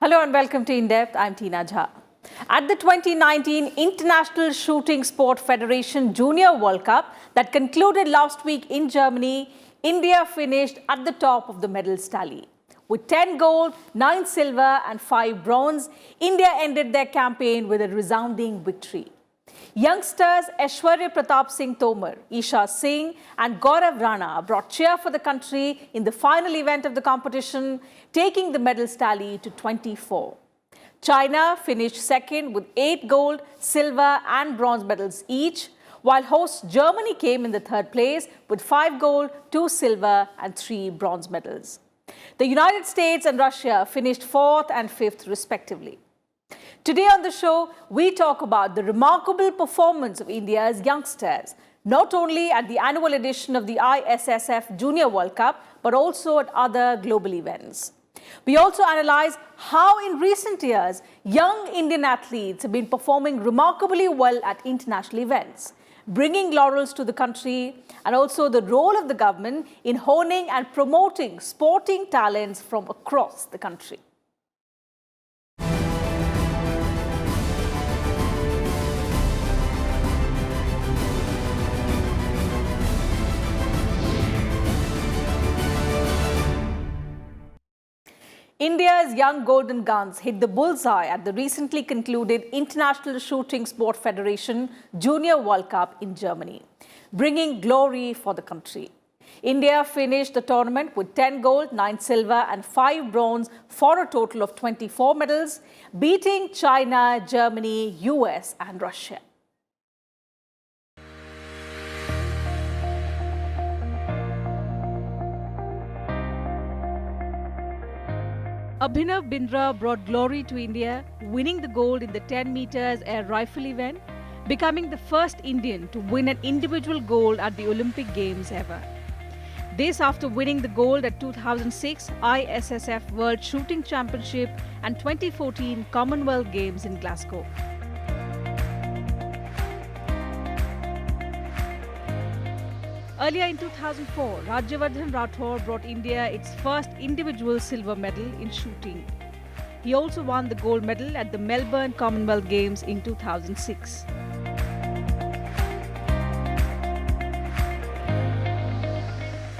Hello and welcome to In Depth. I'm Tina Jha. At the 2019 International Shooting Sport Federation Junior World Cup that concluded last week in Germany, India finished at the top of the medals tally. With 10 gold, 9 silver and 5 bronze, India ended their campaign with a resounding victory. Youngsters Aishwarya Pratap Singh Tomar, Asha Singh and Gaurav Rana brought cheer for the country in the final event of the competition, taking the medals tally to 24. China finished second with 8 gold, silver and bronze medals each, while host Germany came in the third place with 5 gold, 2 silver and 3 bronze medals. The United States and Russia finished 4th and 5th respectively. Today on the show, we talk about the remarkable performance of India's youngsters, not only at the annual edition of the ISSF Junior World Cup, but also at other global events. We also analyse how in recent years, young Indian athletes have been performing remarkably well at international events, bringing laurels to the country, and also the role of the government in honing and promoting sporting talents from across the country. India's young golden guns hit the bullseye at the recently concluded International Shooting Sport Federation Junior World Cup in Germany, bringing glory for the country. India finished the tournament with 10 gold, 9 silver and 5 bronze for a total of 24 medals, beating China, Germany, US and Russia. Abhinav Bindra brought glory to India, winning the gold in the 10 meters air rifle event, becoming the first Indian to win an individual gold at the Olympic Games ever. This after winning the gold at 2006 ISSF World Shooting Championship and 2014 Commonwealth Games in Glasgow. Earlier in 2004, Rajyavardhan Rathore brought India its first individual silver medal in shooting. He also won the gold medal at the Melbourne Commonwealth Games in 2006.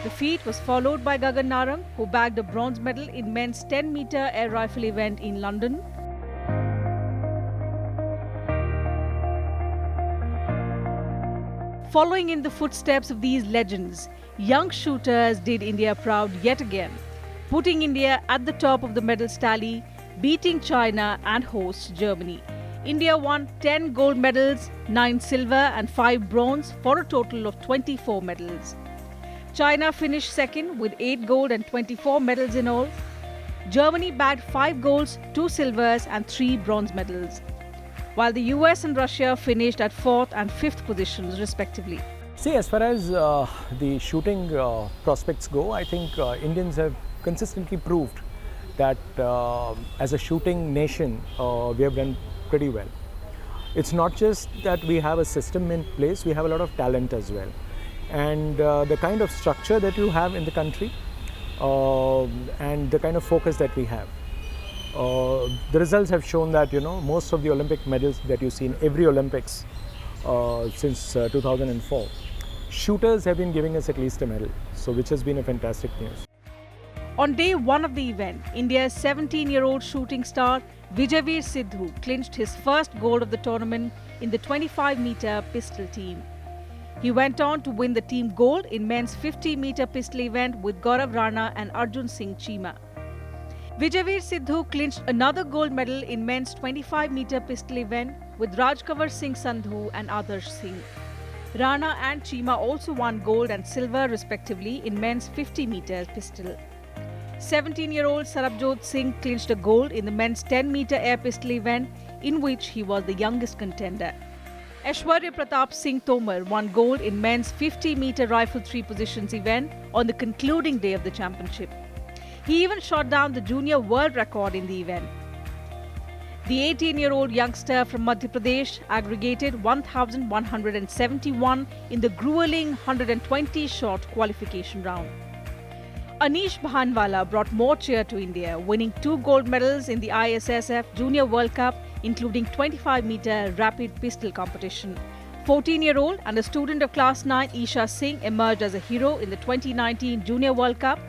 The feat was followed by Gagan Narang, who bagged a bronze medal in men's 10-meter air rifle event in London. Following in the footsteps of these legends, young shooters did India proud yet again, putting India at the top of the medals tally, beating China and host Germany. India won 10 gold medals, 9 silver and 5 bronze for a total of 24 medals. China finished second with 8 gold and 24 medals in all. Germany bagged 5 golds, 2 silvers and 3 bronze medals, while the US and Russia finished at 4th and 5th positions respectively. See, as far as the shooting prospects go, I think Indians have consistently proved that as a shooting nation, we have done pretty well. It's not just that we have a system in place, we have a lot of talent as well. And the kind of structure that you have in the country and the kind of focus that we have. The results have shown that, most of the Olympic medals that you see in every Olympics since 2004, shooters have been giving us at least a medal, so which has been a fantastic news. On day one of the event, India's 17-year-old shooting star Vijayveer Sidhu clinched his first gold of the tournament in the 25-meter pistol team. He went on to win the team gold in men's 50-meter pistol event with Gaurav Rana and Arjun Singh Cheema. Vijayveer Sidhu clinched another gold medal in men's 25-meter pistol event with Rajkavar Singh Sandhu and Adarsh Singh. Rana and Cheema also won gold and silver respectively in men's 50-meter pistol. 17-year-old Sarabjot Singh clinched a gold in the men's 10-meter air pistol event, in which he was the youngest contender. Aishwarya Pratap Singh Tomar won gold in men's 50-meter rifle 3 positions event on the concluding day of the championship. He even shot down the junior world record in the event. The 18-year-old youngster from Madhya Pradesh aggregated 1,171 in the grueling 120-shot qualification round. Anish Bhanwala brought more cheer to India, winning 2 gold medals in the ISSF Junior World Cup, including 25-meter rapid pistol competition. 14-year-old and a student of Class 9 Asha Singh emerged as a hero in the 2019 Junior World Cup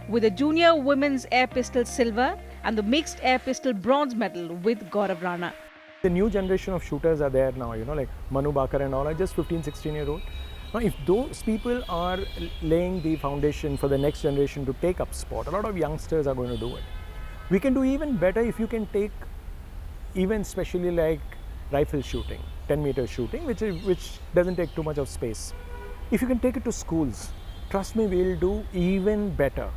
with the Junior Women's Air Pistol silver and the Mixed Air Pistol bronze medal with Gaurav Rana. The new generation of shooters are there now, like Manu Barker and all are just 15, 16-year-old. Now, if those people are laying the foundation for the next generation to take up sport, a lot of youngsters are going to do it. We can do even better if you can take events, especially like rifle shooting, 10-meter shooting, which doesn't take too much of space. If you can take it to schools, trust me, we'll do even better,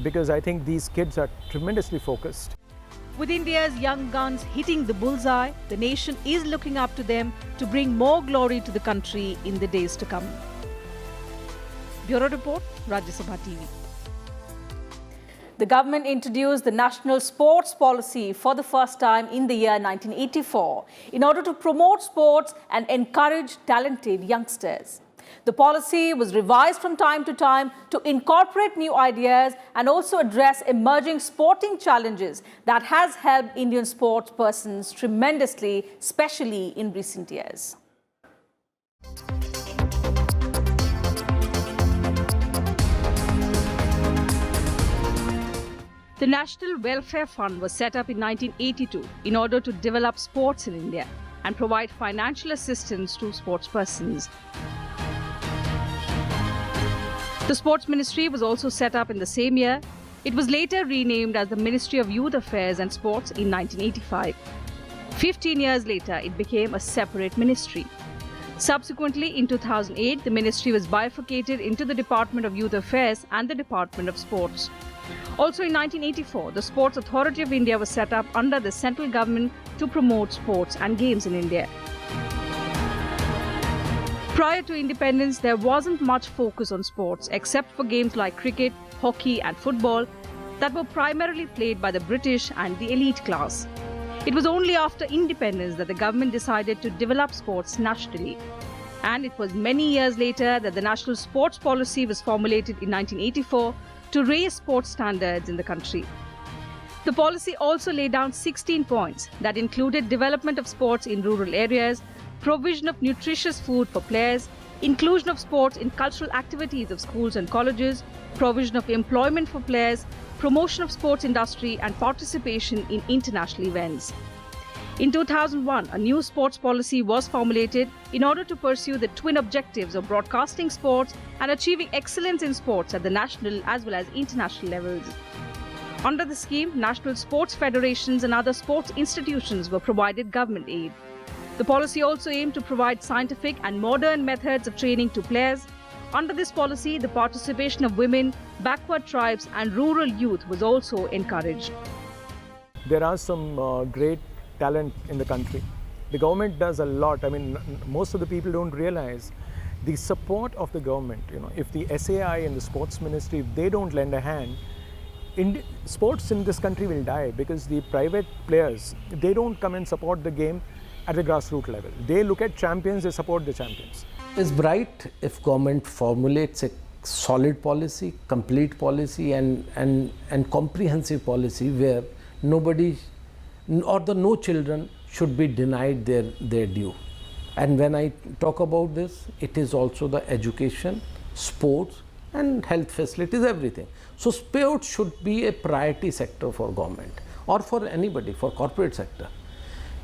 because I think these kids are tremendously focused. With India's young guns hitting the bullseye, the nation is looking up to them to bring more glory to the country in the days to come. Bureau Report, Rajya Sabha TV. The government introduced the National Sports Policy for the first time in the year 1984 in order to promote sports and encourage talented youngsters. The policy was revised from time to time to incorporate new ideas and also address emerging sporting challenges that has helped Indian sports persons tremendously, especially in recent years. The National Welfare Fund was set up in 1982 in order to develop sports in India and provide financial assistance to sportspersons. The Sports Ministry was also set up in the same year. It was later renamed as the Ministry of Youth Affairs and Sports in 1985. 15 years later, it became a separate ministry. Subsequently, in 2008, the ministry was bifurcated into the Department of Youth Affairs and the Department of Sports. Also in 1984, the Sports Authority of India was set up under the central government to promote sports and games in India. Prior to independence, there wasn't much focus on sports except for games like cricket, hockey and football that were primarily played by the British and the elite class. It was only after independence that the government decided to develop sports nationally. And it was many years later that the National Sports Policy was formulated in 1984 to raise sports standards in the country. The policy also laid down 16 points that included development of sports in rural areas, provision of nutritious food for players, inclusion of sports in cultural activities of schools and colleges, provision of employment for players, promotion of sports industry and participation in international events. In 2001, a new sports policy was formulated in order to pursue the twin objectives of broadcasting sports and achieving excellence in sports at the national as well as international levels. Under the scheme, national sports federations and other sports institutions were provided government aid. The policy also aimed to provide scientific and modern methods of training to players. Under this policy, the participation of women, backward tribes and rural youth was also encouraged. There are some great talent in the country. The government does a lot. I mean, most of the people don't realize the support of the government. If the SAI and the Sports Ministry, if they don't lend a hand, sports in this country will die, because the private players, they don't come and support the game at the grassroots level. They look at champions, they support the champions. It's bright if government formulates a solid policy, complete policy and comprehensive policy where nobody or no children should be denied their due. And when I talk about this, it is also the education, sports and health facilities, everything. So sports should be a priority sector for government or for anybody, for corporate sector.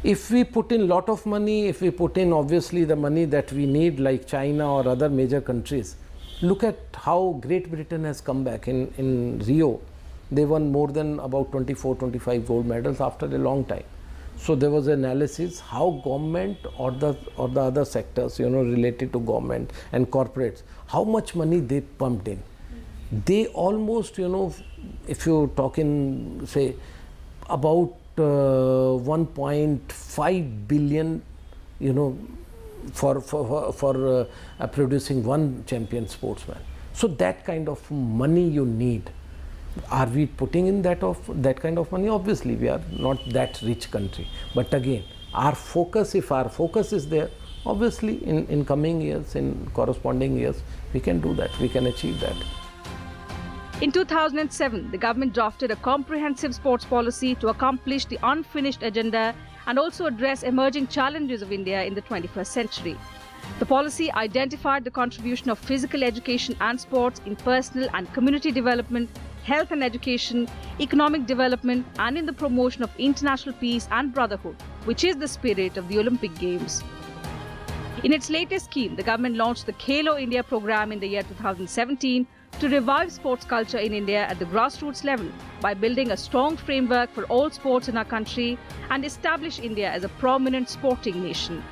If we put in lot of money, if we put in obviously the money that we need like China or other major countries, look at how Great Britain has come back in Rio. They won more than about 24, 25 gold medals after a long time. So there was analysis how government or the other sectors, related to government and corporates, how much money they pumped in. They almost, if you talk in, say, about 1.5 billion, for producing one champion sportsman. So that kind of money you need. Are we putting in that kind of money? Obviously, we are not that rich country. But again, if our focus is there, obviously in coming years, in corresponding years, we can do that, we can achieve that. In 2007, the government drafted a comprehensive sports policy to accomplish the unfinished agenda and also address emerging challenges of India in the 21st century. The policy identified the contribution of physical education and sports in personal and community development, health and education, economic development, and in the promotion of international peace and brotherhood, which is the spirit of the Olympic Games. In its latest scheme, the government launched the Khelo India program in the year 2017 to revive sports culture in India at the grassroots level by building a strong framework for all sports in our country and establish India as a prominent sporting nation.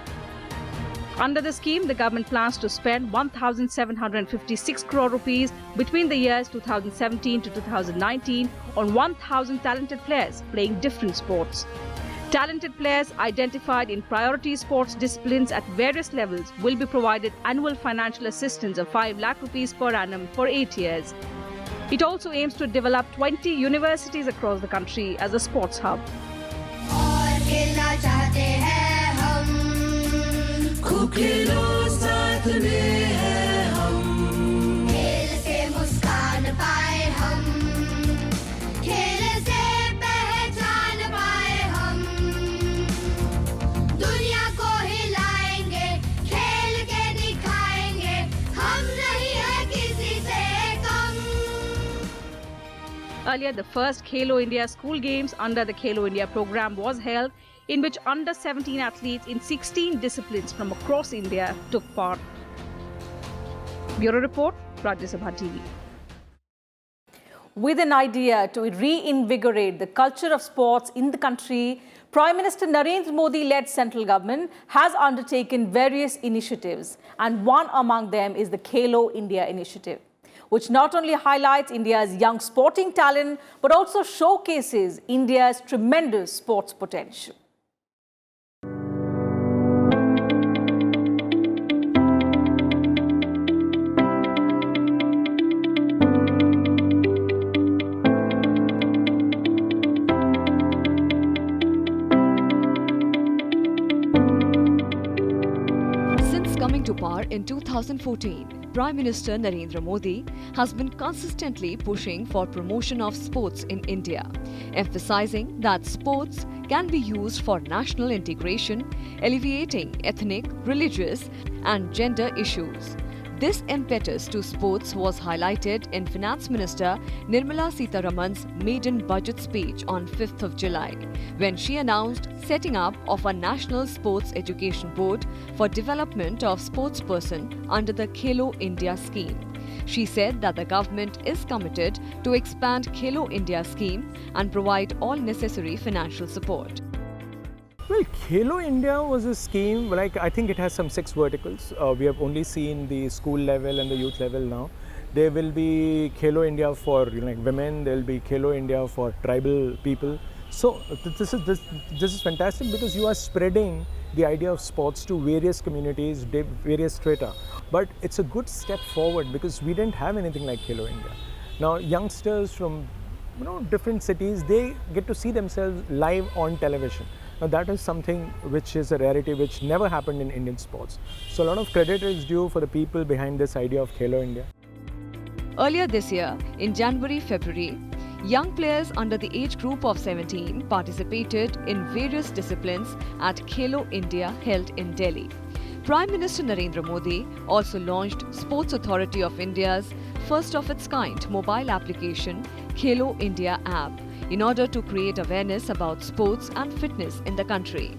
Under the scheme, the government plans to spend 1,756 crore rupees between the years 2017 to 2019 on 1,000 talented players playing different sports. Talented players identified in priority sports disciplines at various levels will be provided annual financial assistance of 5 lakh rupees per annum for 8 years. It also aims to develop 20 universities across the country as a sports hub. Earlier, the first Khelo India School Games under the Khelo India program was held, in which under 17 athletes in 16 disciplines from across India took part. Bureau Report, Rajya Sabha TV. With an idea to reinvigorate the culture of sports in the country, Prime Minister Narendra Modi-led central government has undertaken various initiatives, and one among them is the Khelo India initiative, which not only highlights India's young sporting talent, but also showcases India's tremendous sports potential. Since coming to power in 2014, Prime Minister Narendra Modi has been consistently pushing for promotion of sports in India, emphasizing that sports can be used for national integration, alleviating ethnic, religious, and gender issues. This impetus to sports was highlighted in Finance Minister Nirmala Sitharaman's maiden budget speech on 5th of July, when she announced setting up of a National Sports Education Board for development of sportsperson under the Khelo India scheme. She said that the government is committed to expand Khelo India scheme and provide all necessary financial support. Well, Khelo India was a scheme, like I think it has some 6 verticals. We have only seen the school level and the youth level now. There will be Khelo India for women, there will be Khelo India for tribal people. So this is fantastic because you are spreading the idea of sports to various communities, various strata. But it's a good step forward because we didn't have anything like Khelo India. Now youngsters from different cities, they get to see themselves live on television. Now that is something which is a rarity which never happened in Indian sports. So a lot of credit is due for the people behind this idea of Khelo India. Earlier this year, in January-February, young players under the age group of 17 participated in various disciplines at Khelo India held in Delhi. Prime Minister Narendra Modi also launched Sports Authority of India's first of its kind mobile application, Khelo India app, in order to create awareness about sports and fitness in the country.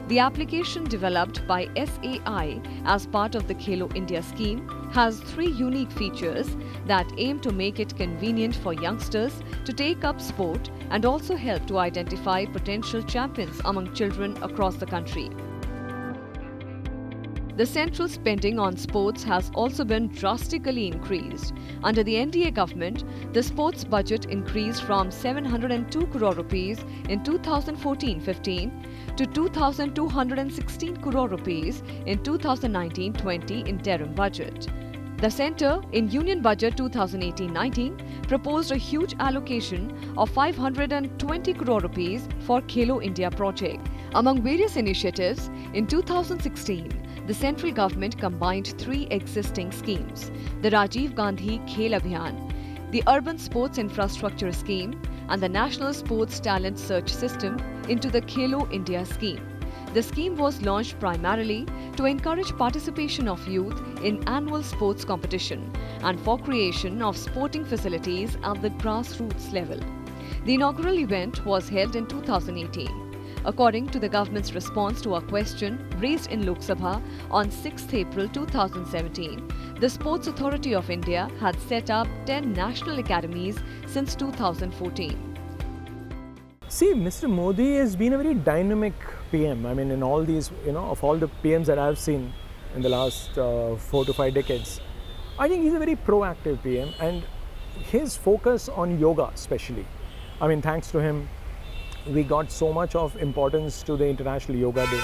The application, developed by SAI as part of the Khelo India scheme, has 3 unique features that aim to make it convenient for youngsters to take up sport and also help to identify potential champions among children across the country. The central spending on sports has also been drastically increased. Under the NDA government, the sports budget increased from 702 crore rupees in 2014-15 to 2,216 crore rupees in 2019-20 interim budget. The centre, in Union Budget 2018-19, proposed a huge allocation of 520 crore rupees for Khelo India project. Among various initiatives, in 2016, the central government combined 3 existing schemes: the Rajiv Gandhi Khel Abhiyan, the Urban Sports Infrastructure Scheme, and the National Sports Talent Search System into the Khelo India scheme. The scheme was launched primarily to encourage participation of youth in annual sports competition and for creation of sporting facilities at the grassroots level. The inaugural event was held in 2018. According to the government's response to a question raised in Lok Sabha on 6th April 2017, the Sports Authority of India had set up 10 national academies since 2014. See, Mr. Modi has been a very dynamic PM. I mean, in all these, of all the PMs that I've seen in the last 4 to 5 decades, I think he's a very proactive PM, and his focus on yoga especially. I mean, thanks to him, we got so much of importance to the International Yoga Day.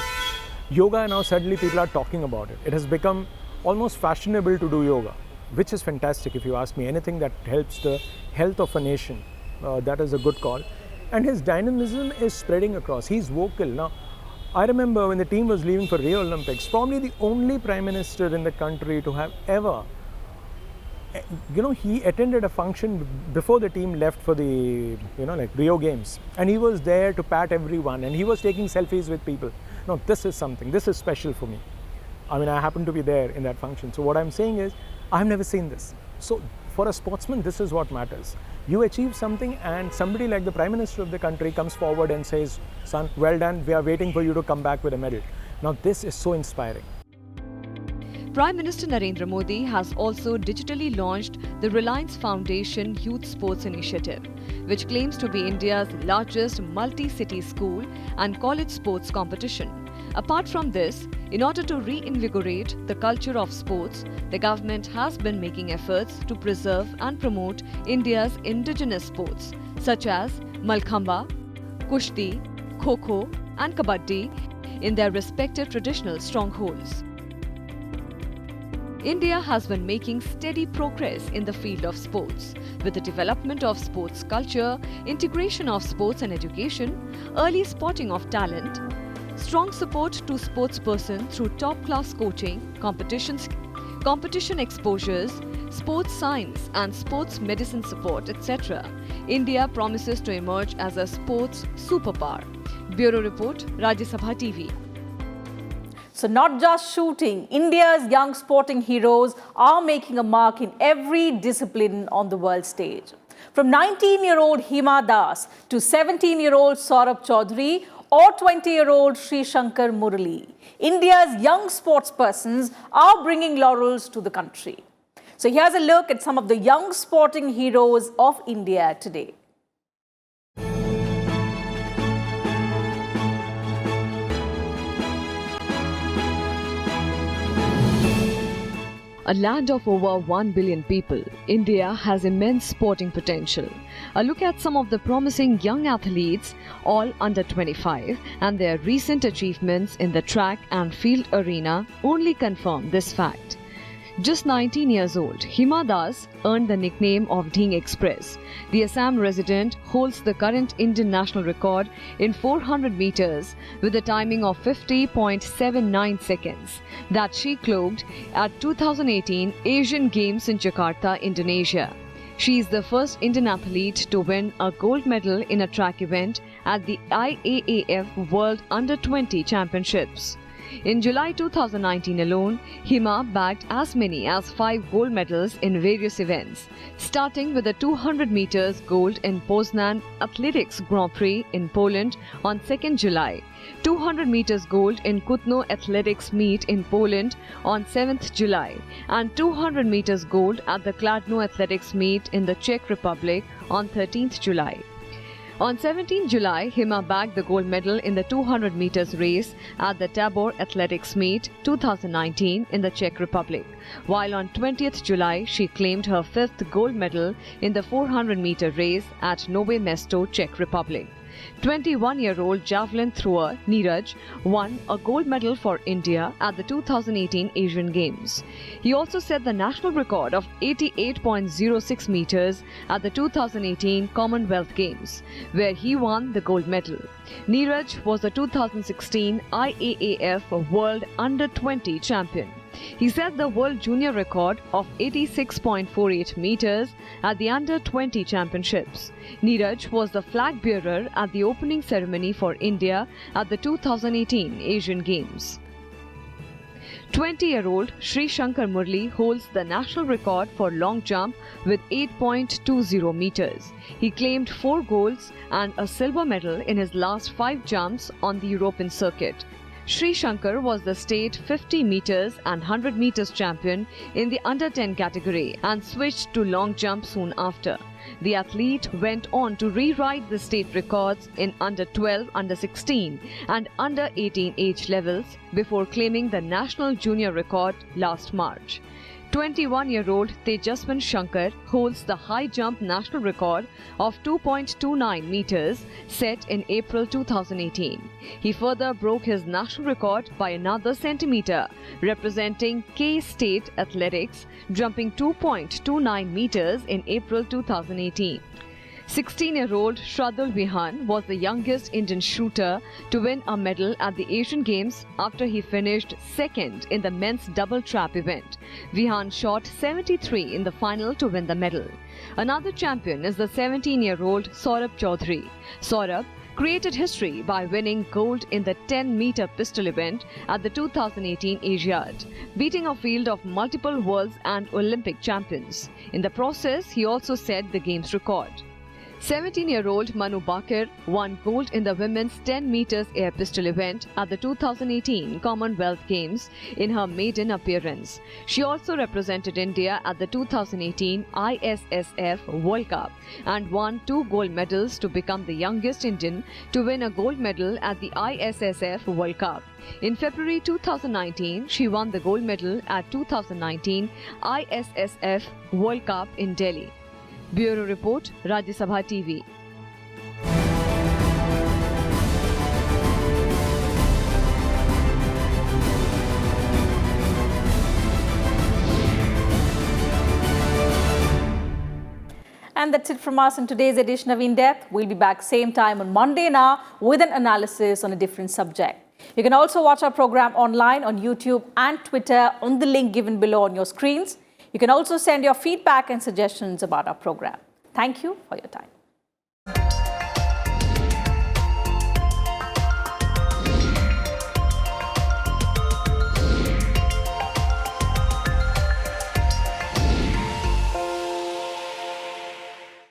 Yoga now suddenly people are talking about it. It has become almost fashionable to do yoga, which is fantastic if you ask me. Anything that helps the health of a nation, that is a good call. And his dynamism is spreading across. He's vocal. Now, I remember when the team was leaving for Rio Olympics, probably the only Prime Minister in the country to have ever, he attended a function before the team left for the, Rio Games. And he was there to pat everyone, and he was taking selfies with people. Now, this is something, this is special for me. I mean, I happened to be there in that function. So what I'm saying is, I've never seen this. So for a sportsman, this is what matters. You achieve something and somebody like the Prime Minister of the country comes forward and says, son, well done, we are waiting for you to come back with a medal. Now, this is so inspiring. Prime Minister Narendra Modi has also digitally launched the Reliance Foundation Youth Sports Initiative, which claims to be India's largest multi-city school and college sports competition. Apart from this, in order to reinvigorate the culture of sports, the government has been making efforts to preserve and promote India's indigenous sports such as Malkhamba, Kushti, Kho-Kho and Kabaddi in their respective traditional strongholds. India has been making steady progress in the field of sports, with the development of sports culture, integration of sports and education, early spotting of talent, strong support to sportspersons through top-class coaching, competition exposures, sports science and sports medicine support, etc. India promises to emerge as a sports superpower. Bureau Report, Rajya Sabha TV. So not just shooting, India's young sporting heroes are making a mark in every discipline on the world stage. From 19-year-old Hema Das to 17-year-old Saurabh Chaudhary or 20-year-old Sri Shankar Molly, India's young sportspersons are bringing laurels to the country. So here's a look at some of the young sporting heroes of India today. A land of over 1 billion people, India has immense sporting potential. A look at some of the promising young athletes, all under 25, and their recent achievements in the track and field arena only confirm this fact. Just 19 years old, Hema Das earned the nickname of Dhing Express. The Assam resident holds the current Indian national record in 400 meters with a timing of 50.79 seconds that she clocked at 2018 Asian Games in Jakarta, Indonesia. She is the first Indian athlete to win a gold medal in a track event at the IAAF World Under-20 Championships. In July 2019 alone, Hema bagged as many as 5 gold medals in various events, starting with the 200 meters gold in Poznan Athletics Grand Prix in Poland on 2nd July, 200 meters gold in Kutno Athletics Meet in Poland on 7th July, and 200 meters gold at the Kladno Athletics Meet in the Czech Republic on 13th July. On 17 July, Hema bagged the gold medal in the 200 meters race at the Tabor Athletics Meet 2019 in the Czech Republic, while on 20th July she claimed her 5th gold medal in the 400 meter race at Nové Mesto, Czech Republic. 21-year-old javelin thrower Neeraj won a gold medal for India at the 2018 Asian Games. He also set the national record of 88.06 meters at the 2018 Commonwealth Games, where he won the gold medal. Neeraj was the 2016 IAAF World Under-20 champion. He set the world junior record of 86.48 meters at the Under-20 Championships. Neeraj was the flag bearer at the opening ceremony for India at the 2018 Asian Games. 20-year-old Shankar Molly holds the national record for long jump with 8.20 meters. He claimed 4 golds and a silver medal in his last 5 jumps on the European circuit. Shankar was the state 50 meters and 100 meters champion in the under-10 category and switched to long jump soon after. The athlete went on to rewrite the state records in under-12, under-16 and under-18 age levels before claiming the national junior record last March. 21-year-old Tejaswan Shankar holds the high jump national record of 2.29 meters set in April 2018. He further broke his national record by another centimeter, representing K-State Athletics, jumping 2.29 meters in April 2018. 16-year-old Shraddha Jahan was the youngest Indian shooter to win a medal at the Asian Games after he finished second in the men's double trap event. Jahan shot 73 in the final to win the medal. Another champion is the 17-year-old Saurabh Chaudhary. Saurabh created history by winning gold in the 10-meter pistol event at the 2018 Asiad, beating a field of multiple world and Olympic champions. In the process, he also set the game's record. 17-year-old Manu Barker won gold in the women's 10 meters air pistol event at the 2018 Commonwealth Games in her maiden appearance. She also represented India at the 2018 ISSF World Cup and won 2 gold medals to become the youngest Indian to win a gold medal at the ISSF World Cup. In February 2019, she won the gold medal at 2019 ISSF World Cup in Delhi. Bureau Report, Rajya Sabha TV. And that's it from us in today's edition of In Depth. We'll be back same time on Monday now with an analysis on a different subject. You can also watch our program online on YouTube and Twitter on the link given below on your screens. You can also send your feedback and suggestions about our program. Thank you for your time.